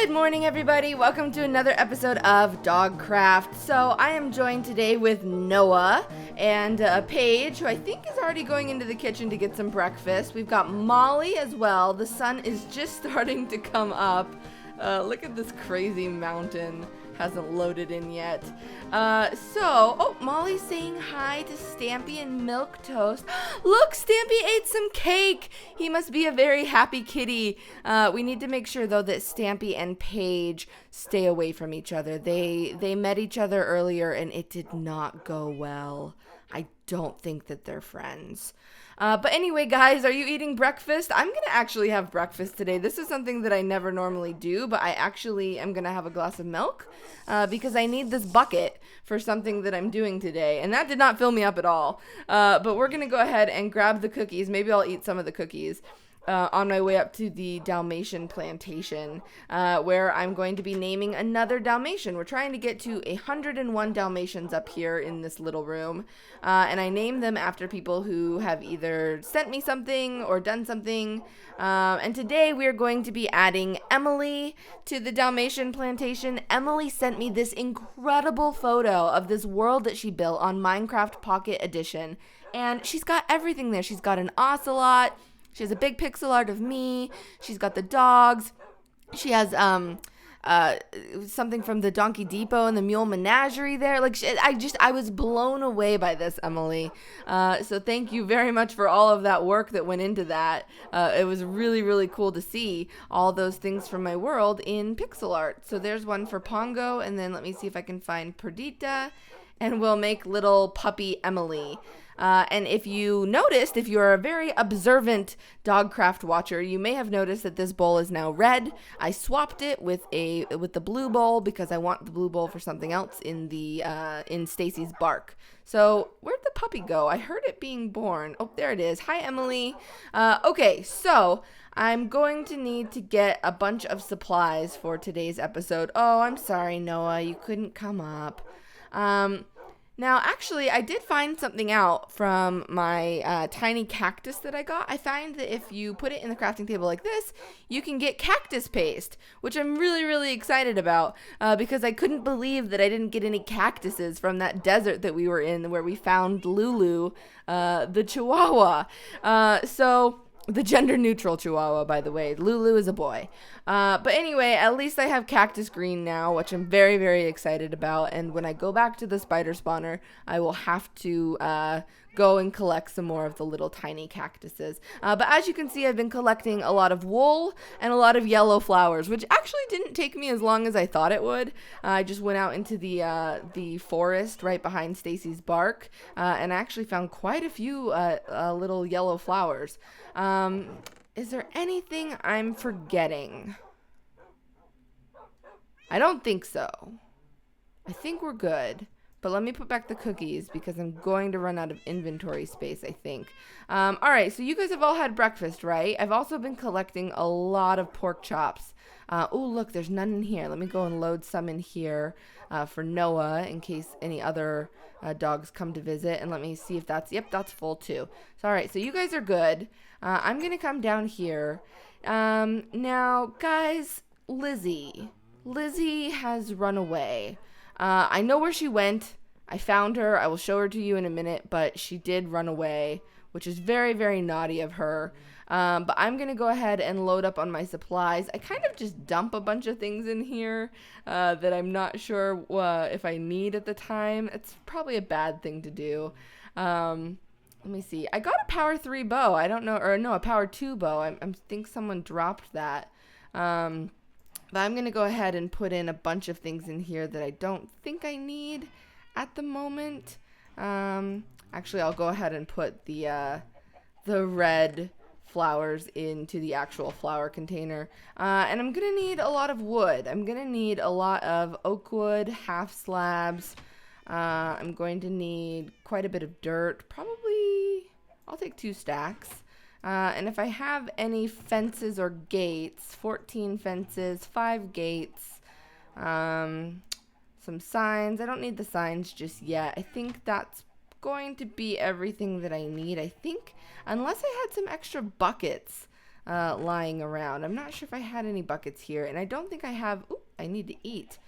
Good morning, everybody. Welcome to another episode of Dogcraft. So I am joined today with Noah and Paige, who I think is already going into the kitchen to get some breakfast. We've got Molly as well. The sun is just starting to come up. Look at this crazy mountain. Hasn't loaded in yet. Molly's saying hi to Stampy and Milquetoast. Look, Stampy ate some cake. He must be a very happy kitty. We need to make sure, though, that Stampy and Paige stay away from each other. They met each other earlier, and it did not go well. I don't think that they're friends. But anyway, guys, are you eating breakfast? I'm going to actually have breakfast today. This is something that I never normally do, but I actually am going to have a glass of milk because I need this bucket for something that I'm doing today. And that did not fill me up at all. But we're going to go ahead and grab the cookies. Maybe I'll eat some of the cookies on my way up to the Dalmatian Plantation, where I'm going to be naming another Dalmatian. We're trying to get to 101 Dalmatians up here in this little room, and I name them after people who have either sent me something or done something, and today we're going to be adding Emily to the Dalmatian Plantation. Emily sent me this incredible photo of this world that she built on Minecraft Pocket Edition, and she's got everything there. She's got an ocelot. She has a big pixel art of me. She's got the dogs. She has something from the Donkey Depot and the Mule Menagerie there. I was blown away by this, Emily. So thank you very much for all of that work that went into that. It was really, really cool to see all those things from my world in pixel art. So there's one for Pongo, and then let me see if I can find Perdita, and we'll make little puppy Emily. And if you noticed, if you're a very observant Dogcraft watcher, you may have noticed that this bowl is now red. I swapped it with the blue bowl because I want the blue bowl for something else in Stacy's bark. So where'd the puppy go? I heard it being born. Oh, there it is. Hi, Emily. Okay, so I'm going to need to get a bunch of supplies for today's episode. Oh, I'm sorry, Noah, you couldn't come up. Now, actually, I did find something out from my tiny cactus that I got. I find that if you put it in the crafting table like this, you can get cactus paste, which I'm really, really excited about because I couldn't believe that I didn't get any cactuses from that desert that we were in where we found Lulu, the Chihuahua. The gender-neutral Chihuahua, by the way. Lulu is a boy. But anyway, at least I have cactus green now, which I'm very, very excited about. And when I go back to the spider spawner, I will have to go and collect some more of the little tiny cactuses. But as you can see, I've been collecting a lot of wool and a lot of yellow flowers, which actually didn't take me as long as I thought it would. I just went out into the forest right behind Stacy's bark, and I actually found quite a few little yellow flowers. Is there anything I'm forgetting? I don't think so. I think we're good. But let me put back the cookies because I'm going to run out of inventory space, I think. All right, so you guys have all had breakfast, right? I've also been collecting a lot of pork chops. Oh, look, there's none in here. Let me go and load some in here for Noah in case any other dogs come to visit. And let me see if that's full too. So, all right, so you guys are good. I'm going to come down here. Now, guys, Lizzie has run away. I know where she went. I found her. I will show her to you in a minute, but she did run away, which is very, very naughty of her. But I'm going to go ahead and load up on my supplies. I kind of just dump a bunch of things in here that I'm not sure if I need at the time. It's probably a bad thing to do. Let me see. I got a power 3 bow. I don't know, or no, a power 2 bow. I think someone dropped that. But I'm going to go ahead and put in a bunch of things in here that I don't think I need at the moment. Actually, I'll go ahead and put the red flowers into the actual flower container. And I'm going to need a lot of wood. I'm going to need a lot of oak wood, half slabs. I'm going to need quite a bit of dirt. Probably, I'll take 2 stacks. And if I have any fences or gates, 14 fences, 5 gates, some signs. I don't need the signs just yet. I think that's going to be everything that I need. I think, unless I had some extra buckets lying around. I'm not sure if I had any buckets here, and I don't think I have. Ooh, I need to eat.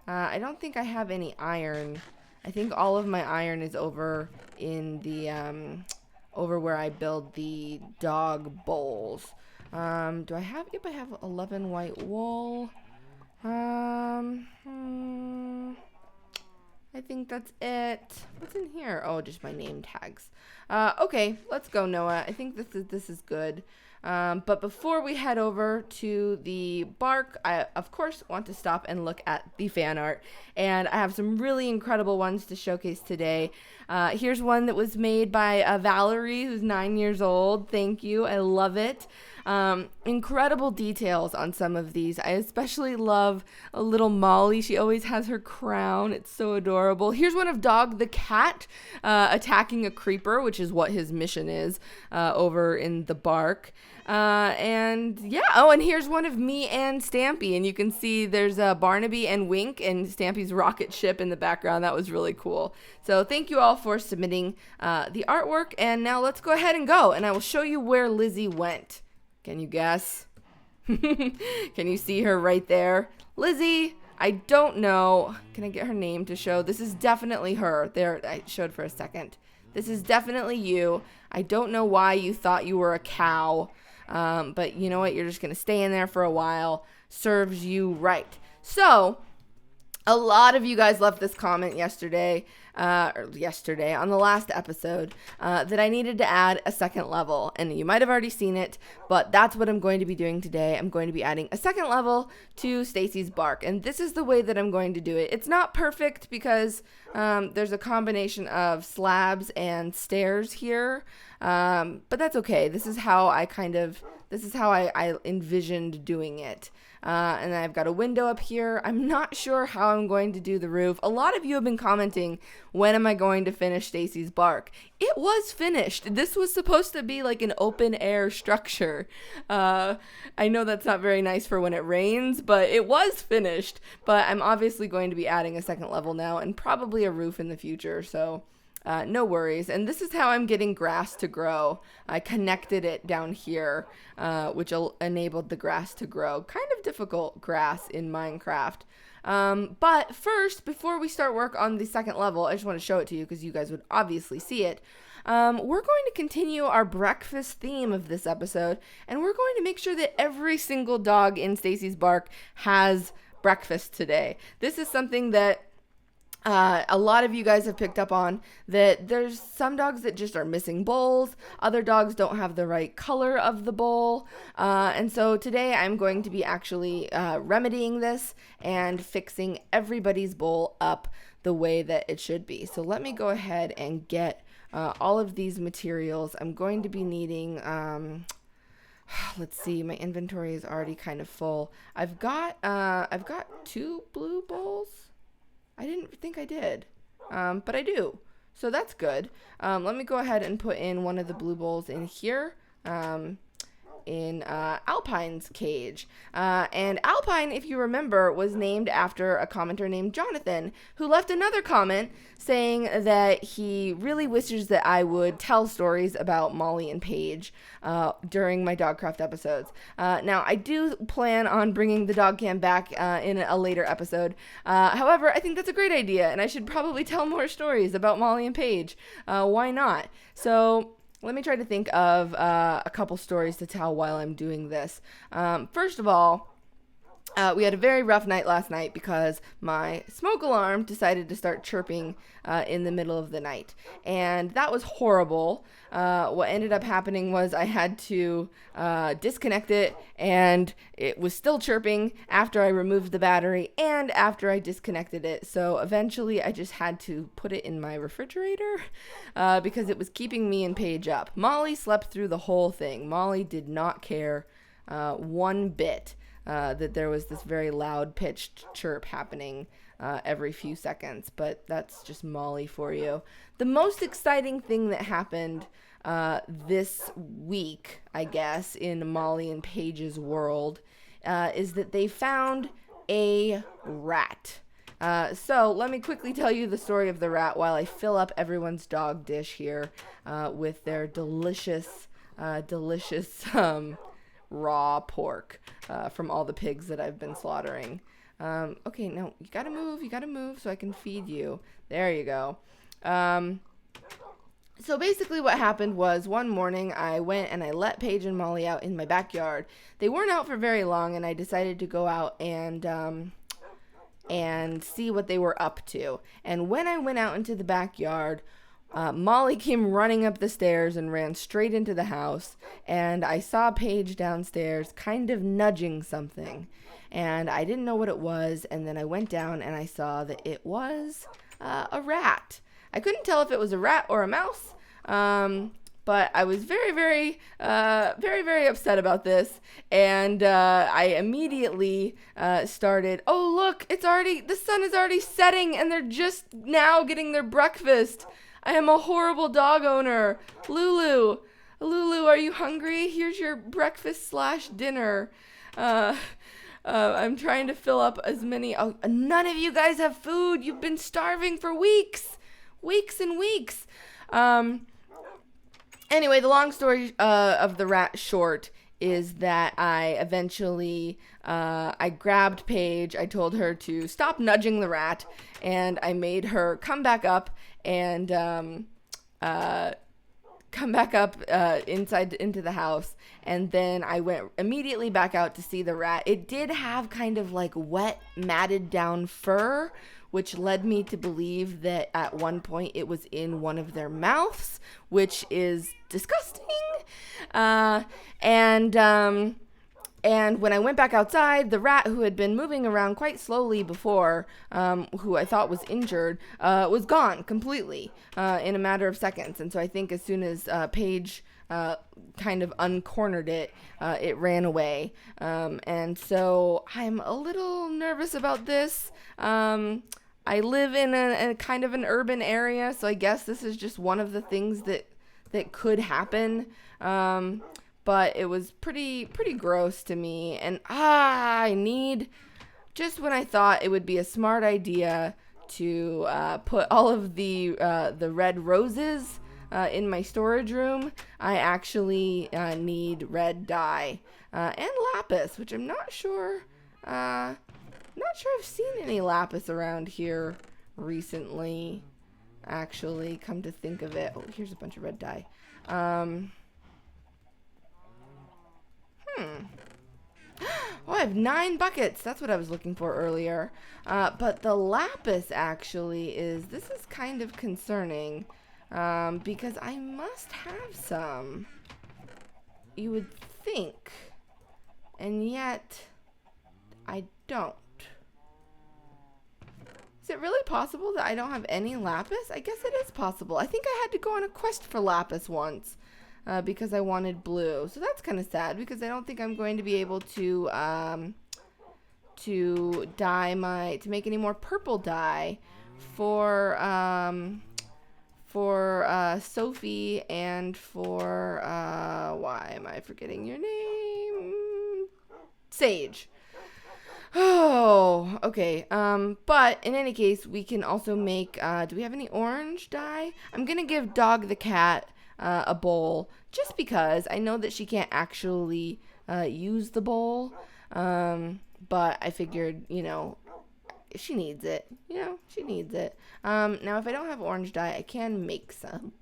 I don't think I have any iron. I think all of my iron is over in the over where I build the dog bowls. Do I have? Yep, I have 11 white wool. I think that's it. What's in here? Oh, just my name tags. Okay, let's go, Noah. I think this is good. But before we head over to the bark, I, of course, want to stop and look at the fan art. And I have some really incredible ones to showcase today. Here's one that was made by Valerie, who's 9 years old. Thank you. I love it. Incredible details on some of these. I especially love a little Molly. She always has her crown. It's so adorable. Here's one of Dog the cat attacking a creeper, which is what his mission is over in the bark. And yeah, oh, and here's one of me and Stampy, and you can see there's Barnaby and Wink and Stampy's rocket ship in the background. That was really cool. So thank you all for submitting the artwork, and now let's go ahead and go, and I will show you where Lizzie went. Can you guess? Can you see her right there? Lizzie, I don't know. Can I get her name to show? This is definitely her. There, I showed for a second. This is definitely you. I don't know why you thought you were a cow. But you know what? You're just going to stay in there for a while. Serves you right. So, a lot of you guys left this comment yesterday on the last episode, that I needed to add a second level. And you might have already seen it, but that's what I'm going to be doing today. I'm going to be adding a second level to Stacy's bark. And this is the way that I'm going to do it. It's not perfect because there's a combination of slabs and stairs here. But that's okay. This is how I envisioned doing it. And I've got a window up here. I'm not sure how I'm going to do the roof. A lot of you have been commenting, when am I going to finish Stacy's bark? It was finished. This was supposed to be like an open air structure. I know that's not very nice for when it rains, but it was finished. But I'm obviously going to be adding a second level now and probably a roof in the future. So no worries. And this is how I'm getting grass to grow. I connected it down here, which enabled the grass to grow. Kind of difficult grass in Minecraft. But first, before we start work on the second level, I just want to show it to you because you guys would obviously see it. We're going to continue our breakfast theme of this episode, and we're going to make sure that every single dog in Stacy's bark has breakfast today. This is something that a lot of you guys have picked up on, that there's some dogs that just are missing bowls. Other dogs don't have the right color of the bowl. And so today I'm going to be actually remedying this and fixing everybody's bowl up the way that it should be. So let me go ahead and get all of these materials. I'm going to be needing, let's see, my inventory is already kind of full. I've got 2 blue bowls. I didn't think I did, but I do. So that's good. Let me go ahead and put in one of the blue bowls in here, in Alpine's cage. And Alpine, if you remember, was named after a commenter named Jonathan, who left another comment saying that he really wishes that I would tell stories about Molly and Paige during my Dogcraft episodes. Now, I do plan on bringing the dog cam back in a later episode. However, I think that's a great idea, and I should probably tell more stories about Molly and Paige. Why not? So let me try to think of a couple stories to tell while I'm doing this. First of all, we had a very rough night last night because my smoke alarm decided to start chirping in the middle of the night. And that was horrible. What ended up happening was I had to disconnect it, and it was still chirping after I removed the battery and after I disconnected it. So eventually I just had to put it in my refrigerator because it was keeping me and Paige up. Molly slept through the whole thing. Molly did not care one bit that there was this very loud pitched chirp happening every few seconds, but that's just Molly for you. The most exciting thing that happened this week, I guess, in Molly and Paige's world is that they found a rat. So let me quickly tell you the story of the rat while I fill up everyone's dog dish here with their delicious raw pork from all the pigs that I've been slaughtering. Okay, no, you gotta move so I can feed you. There you go. So basically what happened was one morning I went and I let Paige and Molly out in my backyard. They weren't out for very long, and I decided to go out and see what they were up to. And when I went out into the backyard, Molly came running up the stairs and ran straight into the house, and I saw Paige downstairs kind of nudging something, and I didn't know what it was, and then I went down and I saw that it was a rat. I couldn't tell if it was a rat or a mouse, but I was very, very upset about this, and I immediately started, oh look, the sun is already setting, and they're just now getting their breakfast. I am a horrible dog owner. Lulu, are you hungry? Here's your breakfast/dinner. I'm trying to fill up as many. Oh, none of you guys have food. You've been starving for weeks and weeks. Anyway, the long story of the rat short is that I eventually, I grabbed Paige. I told her to stop nudging the rat, and I made her come back up and inside into the house, and then I went immediately back out to see the rat. It did have kind of like wet, matted down fur, which led me to believe that at one point it was in one of their mouths, which is disgusting. And when I went back outside, the rat, who had been moving around quite slowly before, who I thought was injured, was gone completely in a matter of seconds. And so I think as soon as Paige kind of uncornered it, it ran away. And so I'm a little nervous about this. I live in a kind of an urban area, so I guess this is just one of the things that could happen. But it was pretty gross to me, and just when I thought it would be a smart idea to put all of the red roses in my storage room, I actually need red dye and lapis, which I'm not sure I've seen any lapis around here recently. Actually, come to think of it, oh, here's a bunch of red dye. Oh, I have 9 buckets. That's what I was looking for earlier. But the lapis actually this is kind of concerning, because I must have some, you would think, and yet I don't. Is it really possible that I don't have any lapis? I guess it is possible. I think I had to go on a quest for lapis once. Because I wanted blue. So that's kind of sad, because I don't think I'm going to be able to make any more purple dye for Sophie and for, why am I forgetting your name? Sage. Oh, okay. But in any case, we can also make, do we have any orange dye? I'm going to give Dog the cat a bowl, just because I know that she can't actually use the bowl, but I figured, she needs it. Now if I don't have orange dye, I can make some.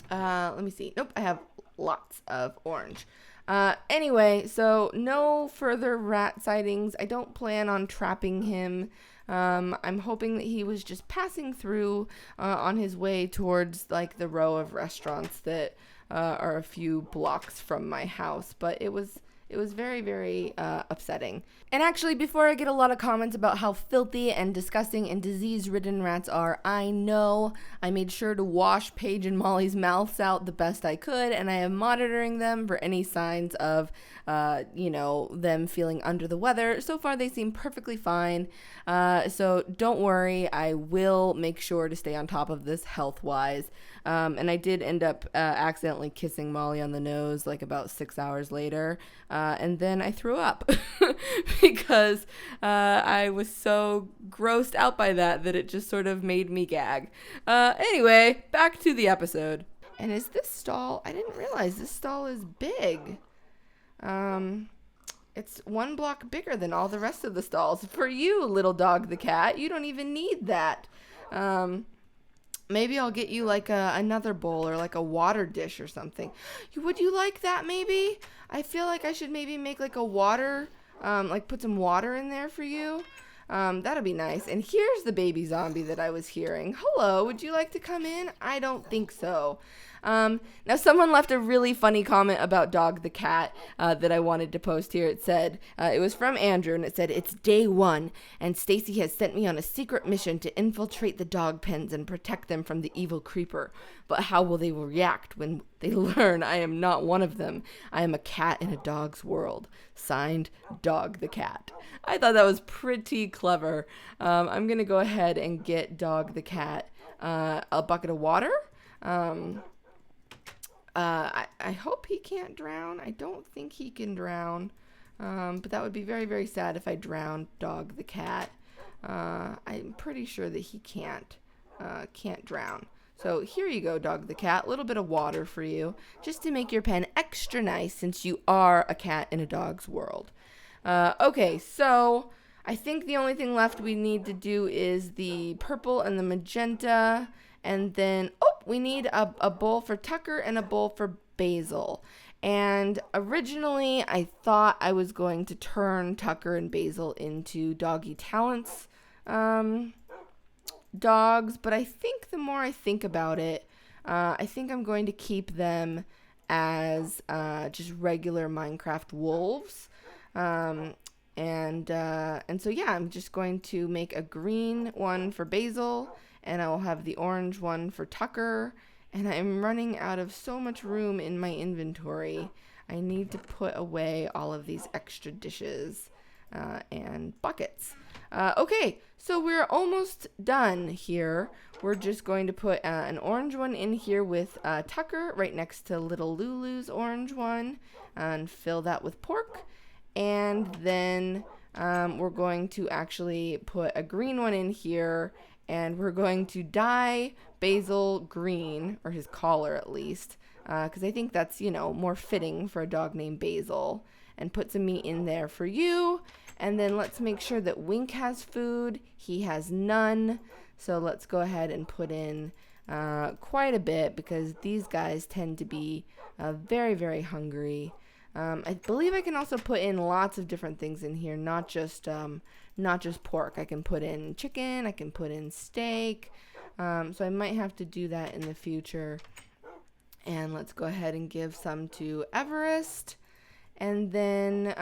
Let me see. Nope, I have lots of orange. Anyway, so no further rat sightings. I don't plan on trapping him. I'm hoping that he was just passing through on his way towards like the row of restaurants that are a few blocks from my house, but it was very, very upsetting. And actually, before I get a lot of comments about how filthy and disgusting and disease-ridden rats are, I know I made sure to wash Paige and Molly's mouths out the best I could, and I am monitoring them for any signs of, them feeling under the weather. So far, they seem perfectly fine. So don't worry, I will make sure to stay on top of this health-wise. And I did end up accidentally kissing Molly on the nose like about 6 hours later, and then I threw up because I was so grossed out by that it just sort of made me gag. Anyway, back to the episode. And is this stall? I didn't realize this stall is big. It's 1 block bigger than all the rest of the stalls. For you, little dog the cat, you don't even need that. Maybe I'll get you like another bowl or like a water dish or something. Would you like that maybe? I feel like I should maybe make like a water, like put some water in there for you. That'll be nice. And here's the baby zombie that I was hearing. Hello, would you like to come in? I don't think so. Now someone left a really funny comment about Dog the cat that I wanted to post here. It said, it was from Andrew, and it said, "It's day 1, and Stacy has sent me on a secret mission to infiltrate the dog pens and protect them from the evil creeper. But how will they react when they learn I am not one of them? I am a cat in a dog's world. Signed, Dog the cat." I thought that was pretty clever. I'm going to go ahead and get Dog the cat a bucket of water. I hope he can't drown. I don't think he can drown. But that would be very, very sad if I drowned Dog the cat. I'm pretty sure that he can't drown. So here you go, Dog the cat. A little bit of water for you, just to make your pen extra nice since you are a cat in a dog's world. Okay, so I think the only thing left we need to do is the purple and the magenta. And then, we need a bowl for Tucker and a bowl for Basil. And originally, I thought I was going to turn Tucker and Basil into Doggy Talents dogs. But I think the more I think about it, I think I'm going to keep them as just regular Minecraft wolves. And so, yeah, I'm just going to make a green one for Basil. And I will have the orange one for Tucker. And I'm running out of so much room in my inventory. I need to put away all of these extra dishes and buckets. Okay, so we're almost done here. We're just going to put an orange one in here with Tucker right next to little Lulu's orange one. And fill that with pork. And then we're going to actually put a green one in here. And we're going to dye Basil green, or his collar at least, because I think that's, more fitting for a dog named Basil. And put some meat in there for you. And then let's make sure that Wink has food. He has none. So let's go ahead and put in quite a bit, because these guys tend to be very, very hungry. I believe I can also put in lots of different things in here, not just pork. I can put in chicken, I can put in steak. So I might have to do that in the future. And let's go ahead and give some to Everest. And then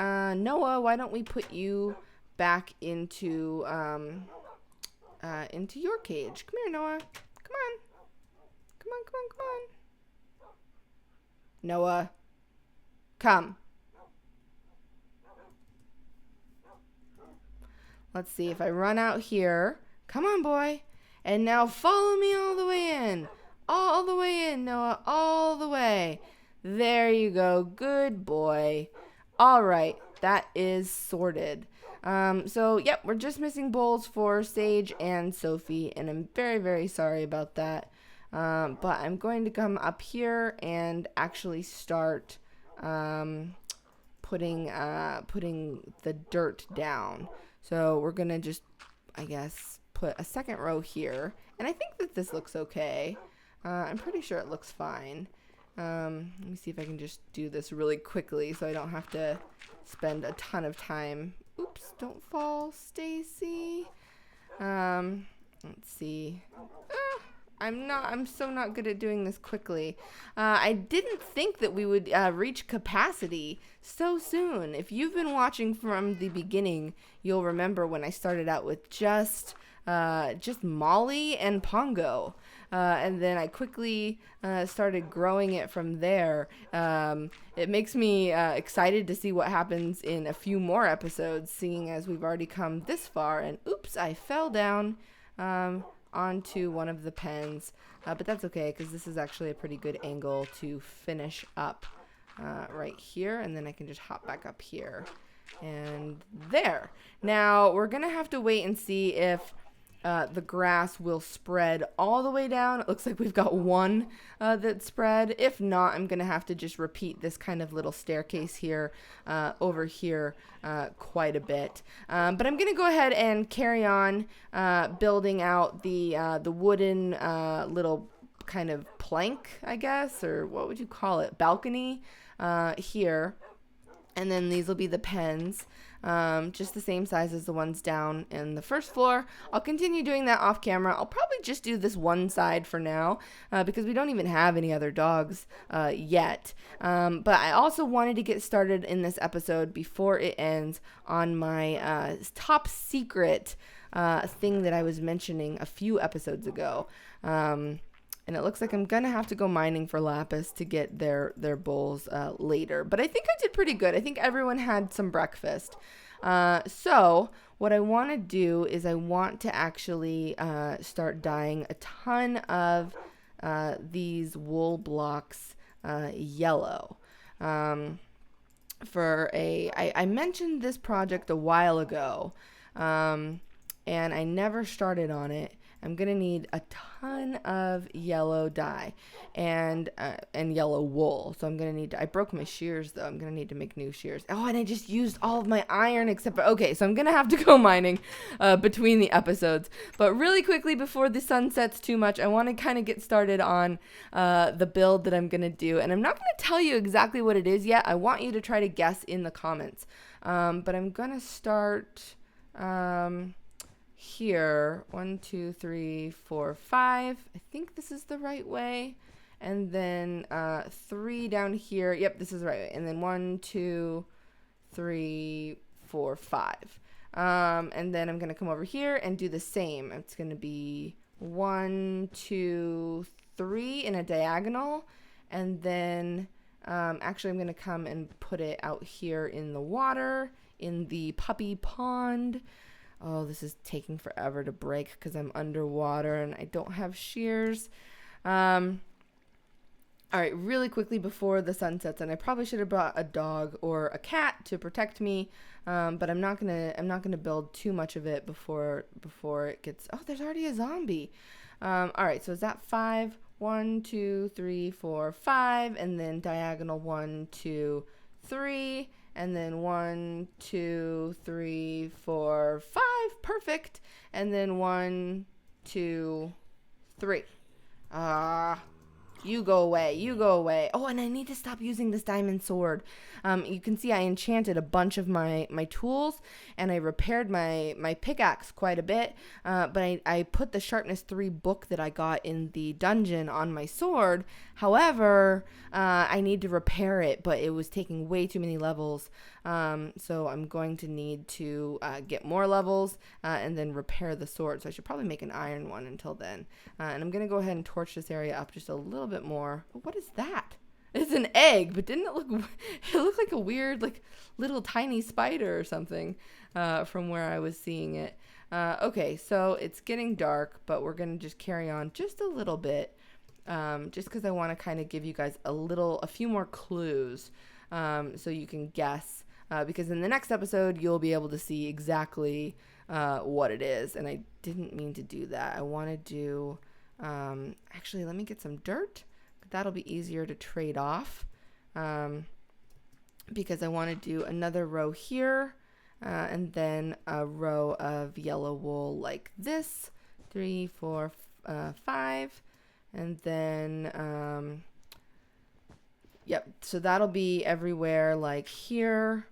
Noah, why don't we put you back into your cage? Come here, Noah. Come on. Come on, come on, come on. Noah. Come. Let's see if I run out here. Come on, boy. And now follow me all the way in. All the way in, Noah. All the way. There you go. Good boy. All right. That is sorted. So, yep, we're just missing bowls for Sage and Sophie. And I'm very, very sorry about that. But I'm going to come up here and actually start putting the dirt down. So we're going to just, I guess, put a second row here. And I think that this looks okay. I'm pretty sure it looks fine. Let me see if I can just do this really quickly so I don't have to spend a ton of time. Oops, don't fall, Stacy. Let's see. I'm so not good at doing this quickly. I didn't think that we would reach capacity so soon. If you've been watching from the beginning, you'll remember when I started out with just Molly and Pongo. And then I quickly started growing it from there. It makes me excited to see what happens in a few more episodes, seeing as we've already come this far. And oops, I fell down onto one of the pens, but that's okay because this is actually a pretty good angle to finish up right here, and then I can just hop back up here and there. Now we're gonna have to wait and see if the grass will spread all the way down. It looks like we've got one that's spread. If not, I'm going to have to just repeat this kind of little staircase here over here quite a bit. But I'm going to go ahead and carry on building out the wooden little kind of plank, I guess, or what would you call it? Balcony here. And then these will be the pens, just the same size as the ones down in the first floor. I'll continue doing that off camera. I'll probably just do this one side for now because we don't even have any other dogs yet. But I also wanted to get started in this episode before it ends on my top secret thing that I was mentioning a few episodes ago. And it looks like I'm going to have to go mining for lapis to get their bowls later. But I think I did pretty good. I think everyone had some breakfast. So what I want to do is I want to actually start dyeing a ton of these wool blocks yellow. I mentioned this project a while ago, and I never started on it. I'm going to need a ton of yellow dye and yellow wool. So I'm going to need I broke my shears though. I'm going to need to make new shears. Oh, and I just used all of my iron except for, okay, so I'm going to have to go mining between the episodes. But really quickly before the sun sets too much, I want to kind of get started on the build that I'm going to do. And I'm not going to tell you exactly what it is yet. I want you to try to guess in the comments. But I'm going to start... here, 1, 2, 3, 4, 5. I think this is the right way. And then 3 down here. Yep, this is the right way. And then 1, 2, 3, 4, 5. And then I'm going to come over here and do the same. It's going to be 1, 2, 3 in a diagonal. And then actually I'm going to come and put it out here in the water, in the puppy pond. Oh, this is taking forever to break because I'm underwater and I don't have shears. All right, really quickly before the sun sets, and I probably should have brought a dog or a cat to protect me, but I'm not gonna build too much of it before it gets. Oh, there's already a zombie. All right, so is that 5? 1, 2, 3, 4, 5, and then diagonal 1, 2, 3. And then 1, 2, 3, 4, 5. Perfect. And then 1, 2, 3. You go away. You go away. Oh, and I need to stop using this diamond sword. You can see I enchanted a bunch of my tools, and I repaired my pickaxe quite a bit. But I put the sharpness 3 book that I got in the dungeon on my sword. However, I need to repair it, but it was taking way too many levels. So I'm going to need to get more levels and then repair the sword. So I should probably make an iron one until then. And I'm going to go ahead and torch this area up just a little bit more. What is that? It's an egg, but didn't it look, it looked like a weird, like little tiny spider or something from where I was seeing it. Okay, so it's getting dark, but we're going to just carry on just a little bit. Just because I want to kind of give you guys a few more clues so you can guess. Because in the next episode, you'll be able to see exactly what it is. And I didn't mean to do that. I want to do, actually, let me get some dirt. That'll be easier to trade off. Because I want to do another row here. And then a row of yellow wool like this. 3, 4, 5. And then, yep, so that'll be everywhere like here,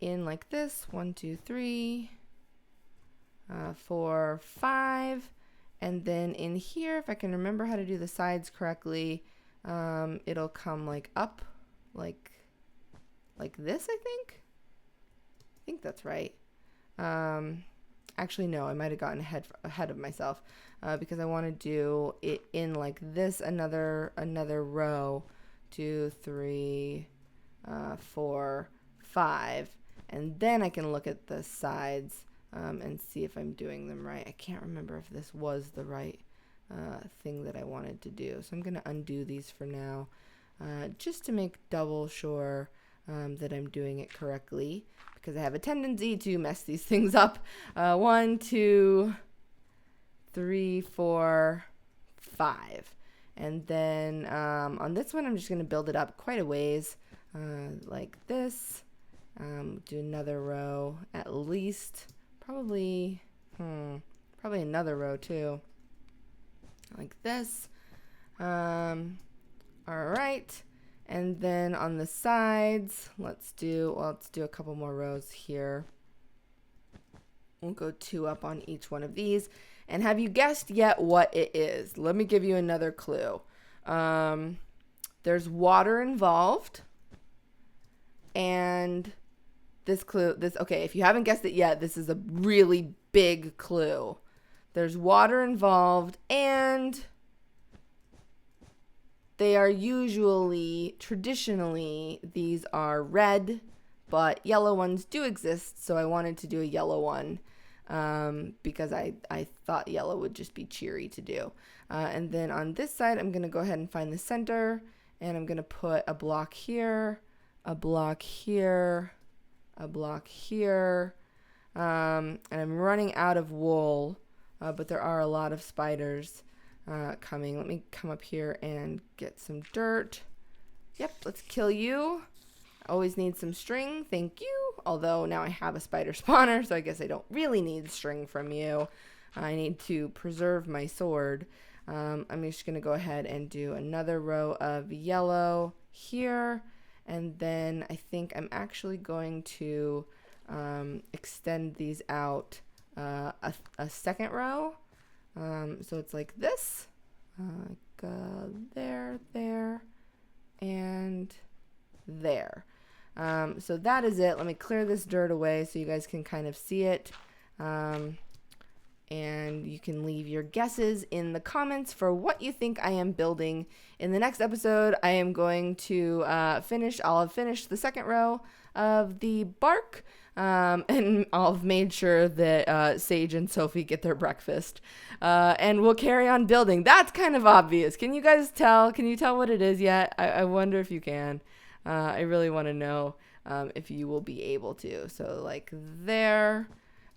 in like this, 1, 2, 3, 4, 5, and then in here, if I can remember how to do the sides correctly, it'll come like up, like this, I think that's right. Actually, no, I might have gotten ahead of myself because I want to do it in like this, another row, 2, 3, 4, 5, and then I can look at the sides and see if I'm doing them right. I can't remember if this was the right thing that I wanted to do, so I'm going to undo these for now just to make double sure that I'm doing it correctly, because I have a tendency to mess these things up. 1, 2, 3, 4, 5. And then on this one, I'm just going to build it up quite a ways, like this. Do another row at least, probably another row too, like this. All right. And then on the sides, let's do a couple more rows here. We'll go 2 up on each one of these. And have you guessed yet what it is? Let me give you another clue. There's water involved. And okay, if you haven't guessed it yet, this is a really big clue. There's water involved, and they are traditionally, these are red, but yellow ones do exist, so I wanted to do a yellow one because I thought yellow would just be cheery to do. And then on this side, I'm going to go ahead and find the center, and I'm going to put a block here, a block here, a block here, and I'm running out of wool, but there are a lot of spiders coming. Let me come up here and get some dirt. Yep, let's kill you. Always need some string, thank you. Although now I have a spider spawner, so I guess I don't really need string from you. I need to preserve my sword. I'm just gonna go ahead and do another row of yellow here. And then I think I'm actually going to extend these out a second row. So it's like this. There, and there. So that is it. Let me clear this dirt away so you guys can kind of see it. And you can leave your guesses in the comments for what you think I am building. In the next episode, I am going to I'll have finished the second row of the bark, and I'll have made sure that Sage and Sophie get their breakfast. And we'll carry on building. That's kind of obvious. Can you guys tell? Can you tell what it is yet? I wonder if you can. I really want to know if you will be able to. So like there.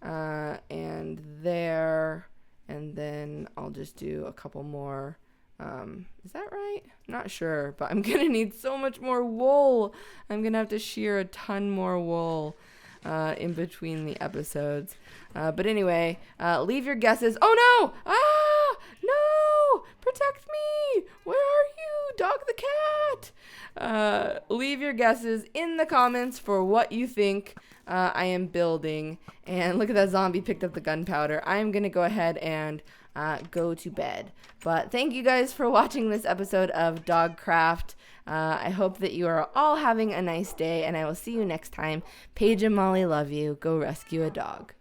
And there, and then I'll just do a couple more. Is that right? Not sure, but I'm gonna need so much more wool. I'm gonna have to shear a ton more wool in between the episodes. But anyway, leave your guesses. Oh no! Ah! No! Protect me! Where are you? Dog the cat! Leave your guesses in the comments for what you think I am building. And look at that zombie picked up the gunpowder. I'm going to go ahead and go to bed. But thank you guys for watching this episode of Dogcraft. I hope that you are all having a nice day, and I will see you next time. Paige and Molly love you. Go rescue a dog.